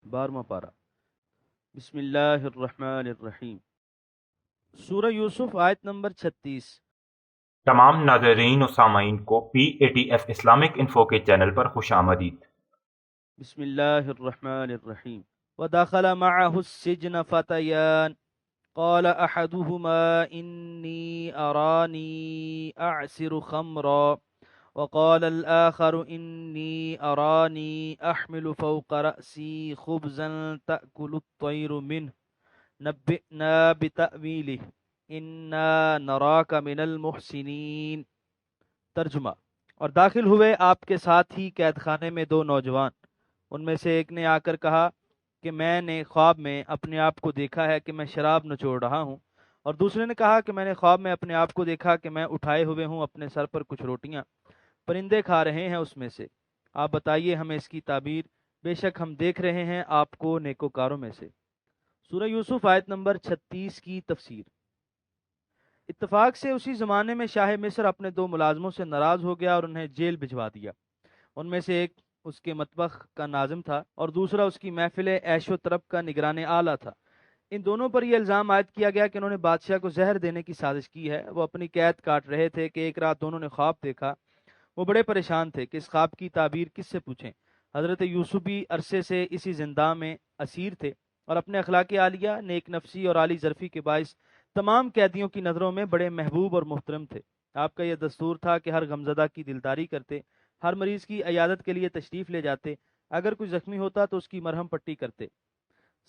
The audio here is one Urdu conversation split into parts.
12واں پارہ۔ بسم اللہ الرحمن الرحیم۔ سورہ یوسف آیت نمبر 36۔ تمام ناظرین و سامعین کو PATF اسلامک انفو کے چینل پر خوش آمدید۔ بسم اللہ الرحمن الرحیم۔ وَدَخَلَ مَعَهُ السِّجْنَ فَتَيَانِ قَالَ أَحَدُهُمَا إِنِّي أَرَانِي أَعْصِرُ خَمْرًا وَقَالَ الْآخَرُ إِنِّي أَرَانِي أَحْمِلُ فَوْقَ رَأْسِي خُبْزًا تَأْكُلُ الطَّيْرُ مِنْهُ نَبِّئْنَا بِتَأْوِيلِهِ إِنَّا نَرَاكَ مِنَ الْمُحْسِنِينَ۔ ترجمہ۔ اور داخل ہوئے آپ کے ساتھ ہی قید خانے میں دو نوجوان، ان میں سے ایک نے آ کر کہا کہ میں نے خواب میں اپنے آپ کو دیکھا ہے کہ میں شراب نچوڑ رہا ہوں، اور دوسرے نے کہا کہ میں نے خواب میں اپنے آپ کو دیکھا کہ میں اٹھائے ہوئے ہوں اپنے سر پر کچھ روٹیاں، پرندے کھا رہے ہیں اس میں سے، آپ بتائیے ہمیں اس کی تعبیر، بے شک ہم دیکھ رہے ہیں آپ کو نیکوکاروں میں سے۔ سورہ یوسف آیت نمبر 36 کی تفسیر۔ اتفاق سے اسی زمانے میں شاہ مصر اپنے دو ملازموں سے ناراض ہو گیا اور انہیں جیل بھجوا دیا۔ ان میں سے ایک اس کے مطبخ کا ناظم تھا اور دوسرا اس کی محفل عیش و طرب کا نگران اعلیٰ تھا۔ ان دونوں پر یہ الزام عائد کیا گیا کہ انہوں نے بادشاہ کو زہر دینے کی سازش کی ہے۔ وہ اپنی قید کاٹ رہے تھے کہ ایک رات دونوں نے خواب دیکھا۔ وہ بڑے پریشان تھے کہ اس خواب کی تعبیر کس سے پوچھیں۔ حضرت یوسف بھی عرصے سے اسی زنداں میں اسیر تھے اور اپنے اخلاق عالیہ، نیک نفسی اور عالی ظرفی کے باعث تمام قیدیوں کی نظروں میں بڑے محبوب اور محترم تھے۔ آپ کا یہ دستور تھا کہ ہر غمزدہ کی دلداری کرتے، ہر مریض کی عیادت کے لیے تشریف لے جاتے، اگر کوئی زخمی ہوتا تو اس کی مرہم پٹی کرتے،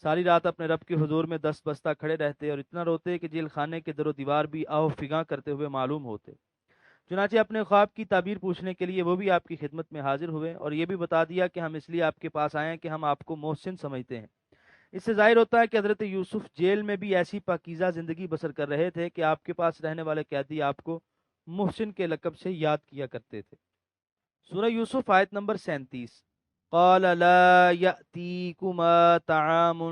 ساری رات اپنے رب کے حضور میں دست بستہ کھڑے رہتے اور اتنا روتے کہ جیل خانے کے در و دیوار بھی آہ و فگاں کرتے ہوئے معلوم ہوتے۔ چنانچہ اپنے خواب کی تعبیر پوچھنے کے لیے وہ بھی آپ کی خدمت میں حاضر ہوئے اور یہ بھی بتا دیا کہ ہم اس لیے آپ کے پاس آئے ہیں کہ ہم آپ کو محسن سمجھتے ہیں۔ اس سے ظاہر ہوتا ہے کہ حضرت یوسف جیل میں بھی ایسی پاکیزہ زندگی بسر کر رہے تھے کہ آپ کے پاس رہنے والے قیدی آپ کو محسن کے لقب سے یاد کیا کرتے تھے۔ سورہ یوسف آیت نمبر 37۔ قال لا يأتيكما طعام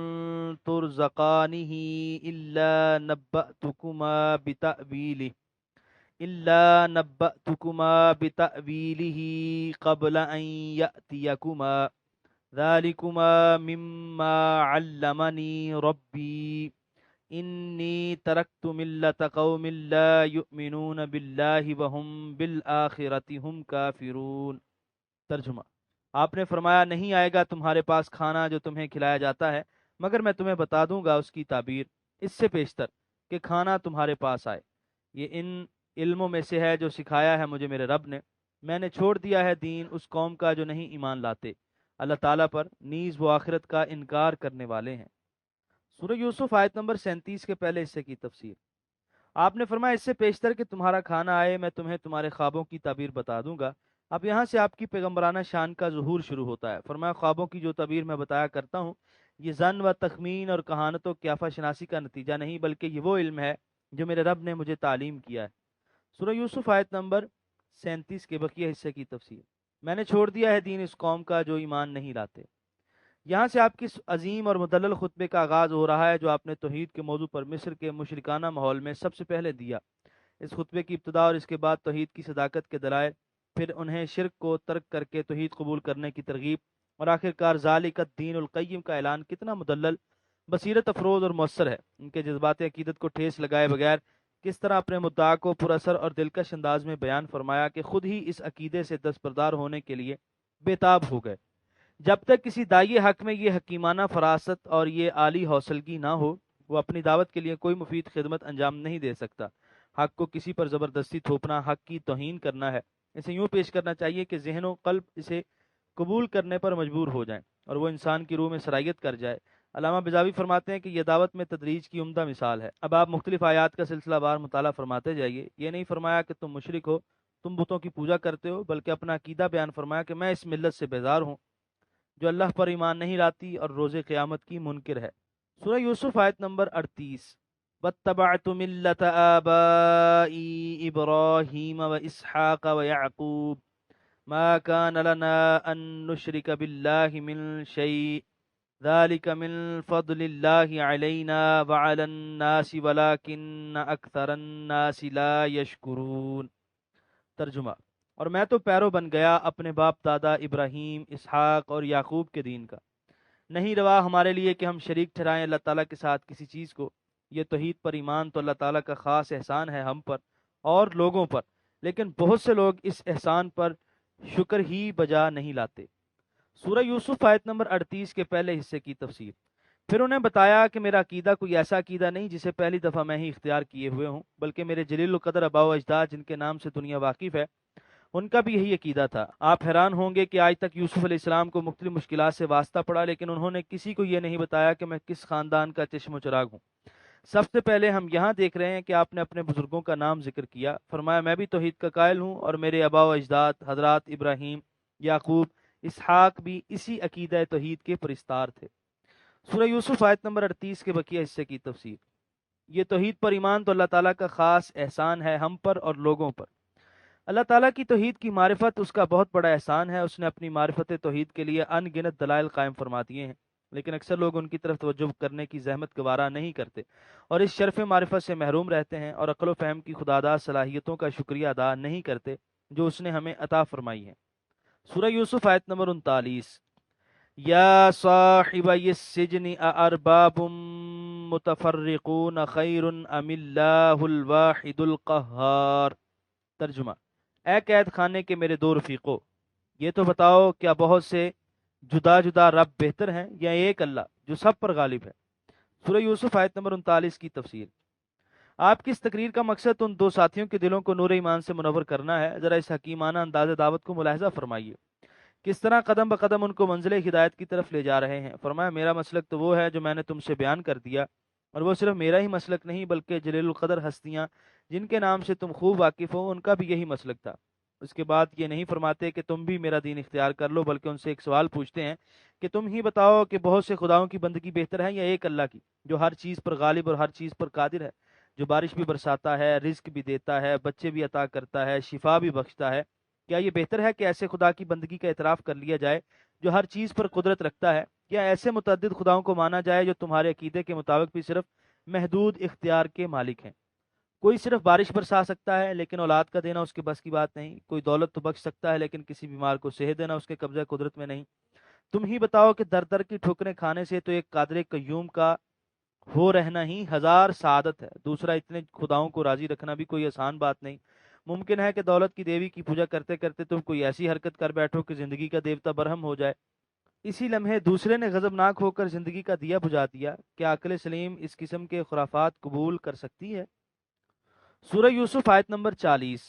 ترزقانه إلا نبأتكما بتأويله قبل أن يأتيكما ذلكما مما علمني ربي إني تركت ملة قوم لا يؤمنون بالله وهم بالآخرة هم كافرون۔ ترجمہ۔ آپ نے فرمایا نہیں آئے گا تمہارے پاس کھانا جو تمہیں کھلایا جاتا ہے مگر میں تمہیں بتا دوں گا اس کی تعبیر اس سے پیشتر کہ کھانا تمہارے پاس آئے۔ یہ ان علموں میں سے ہے جو سکھایا ہے مجھے میرے رب نے۔ میں نے چھوڑ دیا ہے دین اس قوم کا جو نہیں ایمان لاتے اللہ تعالیٰ پر، نیز وہ آخرت کا انکار کرنے والے ہیں۔ سورہ یوسف آیت نمبر 37 کے پہلے حصے کی تفسیر۔ آپ نے فرمایا اس سے پیشتر کہ تمہارا کھانا آئے میں تمہیں تمہارے خوابوں کی تعبیر بتا دوں گا۔ اب یہاں سے آپ کی پیغمبرانہ شان کا ظہور شروع ہوتا ہے۔ فرمایا خوابوں کی جو تعبیر میں بتایا کرتا ہوں یہ ظن و تخمین اور کہانت و قیافہ شناسی کا نتیجہ نہیں بلکہ یہ وہ علم ہے جو میرے رب نے مجھے تعلیم کیا ہے۔ سورہ یوسف آیت نمبر 37 کے بقیہ حصے کی تفسیر۔ میں نے چھوڑ دیا ہے دین اس قوم کا جو ایمان نہیں لاتے۔ یہاں سے آپ کی عظیم اور مدلل خطبے کا آغاز ہو رہا ہے جو آپ نے توحید کے موضوع پر مصر کے مشرکانہ ماحول میں سب سے پہلے دیا۔ اس خطبے کی ابتدا اور اس کے بعد توحید کی صداقت کے دلائل، پھر انہیں شرک کو ترک کر کے توحید قبول کرنے کی ترغیب، اور آخر کار ذالک الدین القیم کا اعلان کتنا مدلل، بصیرت افروز اور مؤثر ہے۔ ان کے جذبات عقیدت کو ٹھیس لگائے بغیر کس طرح اپنے مدعا کو پر اثر اور دلکش انداز میں بیان فرمایا کہ خود ہی اس عقیدے سے دستبردار ہونے کے لیے بے تاب ہو گئے۔ جب تک کسی دائی حق میں یہ حکیمانہ فراست اور یہ عالی حوصلگی نہ ہو وہ اپنی دعوت کے لیے کوئی مفید خدمت انجام نہیں دے سکتا۔ حق کو کسی پر زبردستی تھوپنا حق کی توہین کرنا ہے۔ اسے یوں پیش کرنا چاہیے کہ ذہن و قلب اسے قبول کرنے پر مجبور ہو جائیں اور وہ انسان کی روح میں سرایت کر جائے۔ علامہ بزاوی فرماتے ہیں کہ یہ دعوت میں تدریج کی عمدہ مثال ہے۔ اب آپ مختلف آیات کا سلسلہ وار مطالعہ فرماتے جائیے۔ یہ نہیں فرمایا کہ تم مشرک ہو، تم بتوں کی پوجا کرتے ہو، بلکہ اپنا عقیدہ بیان فرمایا کہ میں اس ملت سے بیزار ہوں جو اللہ پر ایمان نہیں لاتی اور روز قیامت کی منکر ہے۔ سورہ یوسف آیت نمبر 38۔ وَاتَّبَعْتُ مِلَّةَ آبَائِي إِبْرَاهِيمَ وَإِسْحَاقَ وَيَعْقُوبَ مَا كَانَ لَنَا أَن نُّشْرِكَ بِاللَّهِ مِن شَيْءٍ ذَلِكَ مِن فَضْلِ اللَّهِ عَلَيْنَا وَعَلَى النَّاسِ وَلَٰكِنَّ أَكْثَرَ النَّاسِ لَا يَشْكُرُونَ۔ ترجمہ۔ اور میں تو پیرو بن گیا اپنے باپ دادا ابراہیم، اسحاق اور یعقوب کے دین کا، نہیں روا ہمارے لیے کہ ہم شریک ٹھہرائیں اللہ تعالیٰ کے ساتھ کسی چیز کو۔ یہ توحید پر ایمان تو اللہ تعالیٰ کا خاص احسان ہے ہم پر اور لوگوں پر، لیکن بہت سے لوگ اس احسان پر شکر ہی بجا نہیں لاتے۔ سورہ یوسف آیت نمبر 38 کے پہلے حصے کی تفسیر۔ پھر انہیں بتایا کہ میرا عقیدہ کوئی ایسا عقیدہ نہیں جسے پہلی دفعہ میں ہی اختیار کیے ہوئے ہوں، بلکہ میرے جلیل القدر آباء و اجداد جن کے نام سے دنیا واقف ہے ان کا بھی یہی عقیدہ تھا۔ آپ حیران ہوں گے کہ آج تک یوسف علیہ السلام کو مختلف مشکلات سے واسطہ پڑا، لیکن انہوں نے کسی کو یہ نہیں بتایا کہ میں کس خاندان کا چشم و چراغ ہوں۔ سب سے پہلے ہم یہاں دیکھ رہے ہیں کہ آپ نے اپنے بزرگوں کا نام ذکر کیا، فرمایا میں بھی توحید کا قائل ہوں اور میرے آباء و اجداد حضرات ابراہیم، یعقوب، اسحاق بھی اسی عقیدہ توحید کے پرستار تھے۔ سورہ یوسف آیت نمبر 38 کے بقیہ حصے کی تفسیر۔ یہ توحید پر ایمان تو اللہ تعالیٰ کا خاص احسان ہے ہم پر اور لوگوں پر۔ اللہ تعالیٰ کی توحید کی معرفت اس کا بہت بڑا احسان ہے۔ اس نے اپنی معرفت توحید کے لیے ان گنت دلائل قائم فرما دیے ہیں، لیکن اکثر لوگ ان کی طرف توجہ کرنے کی زحمت گوارا نہیں کرتے اور اس شرف معرفت سے محروم رہتے ہیں اور عقل و فہم کی خداداد صلاحیتوں کا شکریہ ادا نہیں کرتے جو اس نے ہمیں عطا فرمائی ہیں۔ سورہ یوسف آیت نمبر 39۔ یا صاحبی السجن اارباب متفرقون خیر ام اللہ الواحد القہار۔ ترجمہ: اے قید خانے کے میرے دو رفیقو، یہ تو بتاؤ کیا بہت سے جدا جدا رب بہتر ہیں یا ایک اللہ جو سب پر غالب ہے؟ سورہ یوسف آیت نمبر 39 کی تفسیر۔ آپ کی اس تقریر کا مقصد ان دو ساتھیوں کے دلوں کو نور ایمان سے منور کرنا ہے۔ ذرا اس حکیمانہ انداز دعوت کو ملاحظہ فرمائیے، کس طرح قدم بقدم ان کو منزل ہدایت کی طرف لے جا رہے ہیں۔ فرمایا میرا مسلک تو وہ ہے جو میں نے تم سے بیان کر دیا، اور وہ صرف میرا ہی مسلک نہیں بلکہ جلیل القدر ہستیاں جن کے نام سے تم خوب واقف ہو ان کا بھی یہی مسلک تھا۔ اس کے بعد یہ نہیں فرماتے کہ تم بھی میرا دین اختیار کر لو، بلکہ ان سے ایک سوال پوچھتے ہیں کہ تم ہی بتاؤ کہ بہت سے خداؤں کی بندگی بہتر ہے یا ایک اللہ کی جو ہر چیز پر غالب اور ہر چیز پر قادر ہے، جو بارش بھی برساتا ہے، رزق بھی دیتا ہے، بچے بھی عطا کرتا ہے، شفا بھی بخشتا ہے۔ کیا یہ بہتر ہے کہ ایسے خدا کی بندگی کا اعتراف کر لیا جائے جو ہر چیز پر قدرت رکھتا ہے، یا ایسے متعدد خداؤں کو مانا جائے جو تمہارے عقیدے کے مطابق بھی صرف محدود اختیار کے مالک ہیں؟ کوئی صرف بارش برسا سکتا ہے لیکن اولاد کا دینا اس کے بس کی بات نہیں، کوئی دولت تو بخش سکتا ہے لیکن کسی بیمار کو صحت دینا اس کے قبضہ قدرت میں نہیں۔ تم ہی بتاؤ کہ در در کی ٹھوکریں کھانے سے تو ایک قادر قیوم کا ہو رہنا ہی ہزار سعادت ہے، دوسرا اتنے خداؤں کو راضی رکھنا بھی کوئی آسان بات نہیں۔ ممکن ہے کہ دولت کی دیوی کی پوجا کرتے کرتے تم کوئی ایسی حرکت کر بیٹھو کہ زندگی کا دیوتا برہم ہو جائے، اسی لمحے دوسرے نے غضبناک ہو کر زندگی کا دیا بجھا دیا۔ کیا عقل سلیم اس قسم کے خرافات قبول کر سکتی ہے؟ سورہ یوسف آیت نمبر 40۔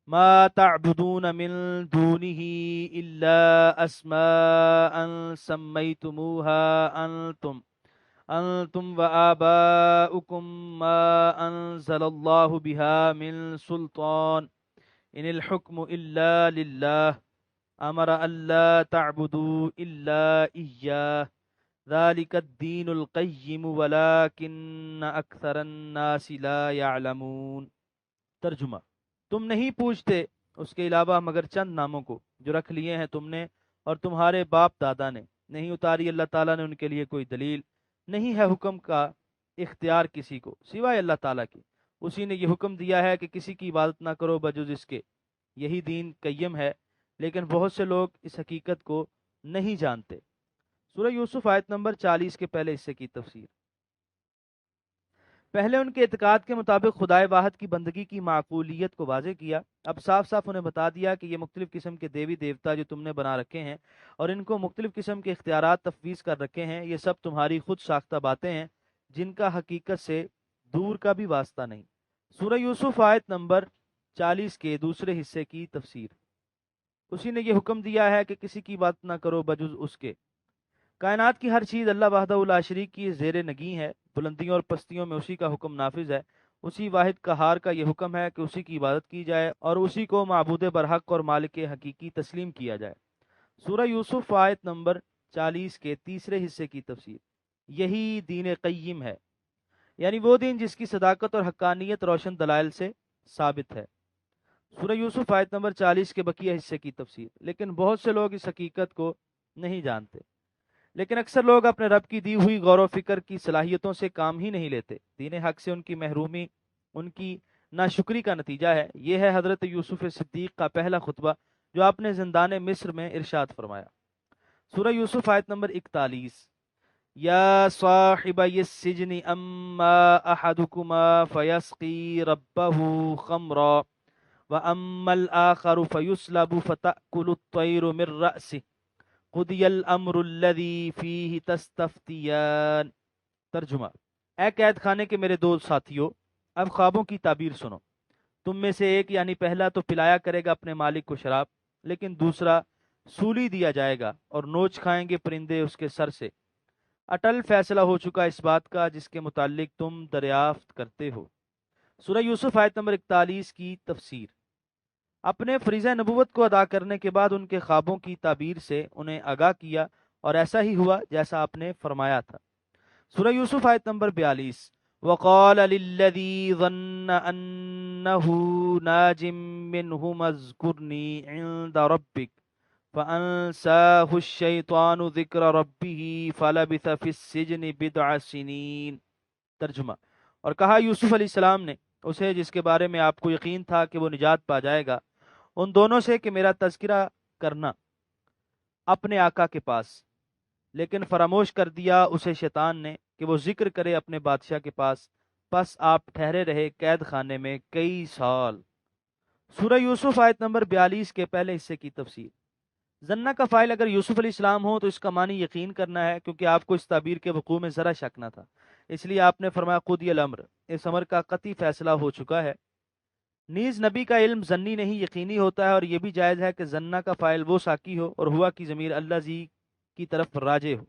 ما تعبدون من دونه الا اسماء سمیتموها انتم وآباؤكم ما انزل الله بها من سلطان ان الحكم الا لله امر الا تعبدوا الا اياه ذلك الدين القيم ولكن اکثر الناس لا يعلمون۔ ترجمہ: تم نہیں پوچھتے اس کے علاوہ مگر چند ناموں کو جو رکھ لیے ہیں تم نے اور تمہارے باپ دادا نے، نہیں اتاری اللہ تعالیٰ نے ان کے لیے کوئی دلیل، نہیں ہے حکم کا اختیار کسی کو سوائے اللہ تعالیٰ کے، اسی نے یہ حکم دیا ہے کہ کسی کی عبادت نہ کرو بجز اس کے، یہی دین قیم ہے، لیکن بہت سے لوگ اس حقیقت کو نہیں جانتے۔ سورہ یوسف آیت نمبر 40 کے پہلے حصے کی تفسیر۔ پہلے ان کے اعتقاد کے مطابق خدائے واحد کی بندگی کی معقولیت کو واضح کیا، اب صاف صاف انہیں بتا دیا کہ یہ مختلف قسم کے دیوی دیوتا جو تم نے بنا رکھے ہیں اور ان کو مختلف قسم کے اختیارات تفویض کر رکھے ہیں، یہ سب تمہاری خود ساختہ باتیں ہیں جن کا حقیقت سے دور کا بھی واسطہ نہیں۔ سورہ یوسف آیت نمبر 40 کے دوسرے حصے کی تفسیر۔ اسی نے یہ حکم دیا ہے کہ کسی کی بات نہ کرو بجز اس کے۔ کائنات کی ہر چیز اللہ وحدہ لا شریک کی زیر نگیں ہے، بلندیوں اور پستیوں میں اسی کا حکم نافذ ہے، اسی واحد قہار کا یہ حکم ہے کہ اسی کی عبادت کی جائے اور اسی کو معبود برحق اور مالک حقیقی تسلیم کیا جائے۔ سورہ یوسف آیت نمبر 40 کے تیسرے حصے کی تفسیر۔ یہی دین قیم ہے، یعنی وہ دین جس کی صداقت اور حقانیت روشن دلائل سے ثابت ہے۔ سورہ یوسف آیت نمبر 40 کے بقیہ حصے کی تفسیر۔ لیکن بہت سے لوگ اس حقیقت کو نہیں جانتے، لیکن اکثر لوگ اپنے رب کی دی ہوئی غور و فکر کی صلاحیتوں سے کام ہی نہیں لیتے۔ دین حق سے ان کی محرومی ان کی ناشکری کا نتیجہ ہے۔ یہ ہے حضرت یوسف صدیق کا پہلا خطبہ جو آپ نے زندان مصر میں ارشاد فرمایا۔ سورہ یوسف آیت نمبر 41. یا صاحبی السجن اما احدکما فیسقی ربہ خمرا واما الاخر فیسلب فتأکل الطیر من رأسه قضی الامر الذی فیہ تستفتیان. ترجمہ: اے قید خانے کے میرے دو ساتھیوں، اب خوابوں کی تعبیر سنو. تم میں سے ایک یعنی پہلا تو پلایا کرے گا اپنے مالک کو شراب، لیکن دوسرا سولی دیا جائے گا اور نوچ کھائیں گے پرندے اس کے سر سے. اٹل فیصلہ ہو چکا اس بات کا جس کے متعلق تم دریافت کرتے ہو. سورہ یوسف آیت نمبر 41 کی تفسیر. اپنے فریضہ نبوت کو ادا کرنے کے بعد ان کے خوابوں کی تعبیر سے انہیں آگاہ کیا اور ایسا ہی ہوا جیسا آپ نے فرمایا تھا. سورہ یوسف آیت نمبر 42. وقال للذی ظن انہ ناج منہم اذکرنی عند ربک فانساہ الشیطان ذکر ربہ فلبث فی السجن بضع سنین. ترجمہ: اور کہا یوسف علیہ السلام نے اسے جس کے بارے میں آپ کو یقین تھا کہ وہ نجات پا جائے گا ان دونوں سے کہ میرا تذکرہ کرنا اپنے آقا کے پاس، لیکن فراموش کر دیا اسے شیطان نے کہ وہ ذکر کرے اپنے بادشاہ کے پاس، پس آپ ٹھہرے رہے قید خانے میں کئی سال. سورہ یوسف آیت نمبر 42 کے پہلے حصے کی تفسیر. زنہ کا فاعل اگر یوسف علیہ السلام ہو تو اس کا معنی یقین کرنا ہے، کیونکہ آپ کو اس تعبیر کے وقوع میں ذرا شک نہ تھا، اس لیے آپ نے فرمایا قضی الامر، اس امر کا قطعی فیصلہ ہو چکا ہے. نیز نبی کا علم ظنی نہیں یقینی ہوتا ہے، اور یہ بھی جائز ہے کہ زنہ کا فاعل وہ ساکی ہو اور ہوا کی ضمیر اللہ زی کی طرف راجع ہو.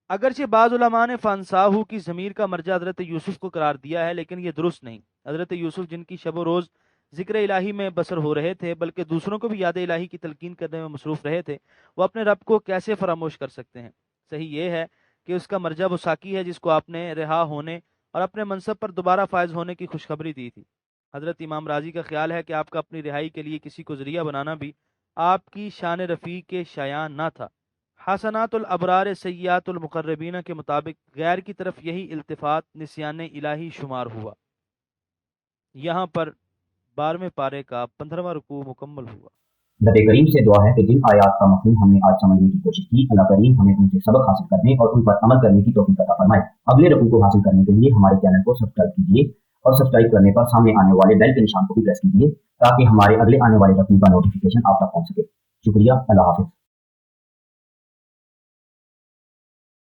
اگرچہ بعض علماء نے فانساہو کی ضمیر کا مرجع حضرت یوسف کو قرار دیا ہے، لیکن یہ درست نہیں. حضرت یوسف جن کی شب و روز ذکر الہی میں بسر ہو رہے تھے بلکہ دوسروں کو بھی یاد الہی کی تلقین کرنے میں مصروف رہے تھے، وہ اپنے رب کو کیسے فراموش کر سکتے ہیں؟ صحیح یہ ہے کہ اس کا مرجع وہ ساکی ہے جس کو آپ نے رہا ہونے اور اپنے منصب پر دوبارہ فائز ہونے کی خوشخبری دی تھی. حضرت امام راضی کا خیال ہے کہ آپ کا اپنی رہائی کے لیے کسی کو ذریعہ بنانا بھی آپ کی شان رفیع کے شایان نہ تھا. حسنات الابرار سیئات المقربین کے مطابق غیر کی طرف یہی التفات نسیان الہی شمار ہوا. یہاں پر 12ویں پارے کا 15واں رکوع مکمل ہوا. نبی کریم سے دعا ہے کہ جن آیات کا مفہوم ہم نے آج سمجھنے کی کوشش کی، اللہ کریم ہمیں ان سے سبق حاصل کرنے اور ان پر عمل کرنے کی توفیق عطا فرمائے. اگلے رکوع کو حاصل کرنے کے لیے ہمارے چینل کو سبسکرائب کیجیے اور سبسکرائب کرنے پر سامنے آنے والے بیل کے نشان کو بھی پریس کیجیے تاکہ ہمارے اگلے آنے والے رکوع کا نوٹیفیکیشن آپ تک پہنچ سکے. شکریہ. اللہ حافظ.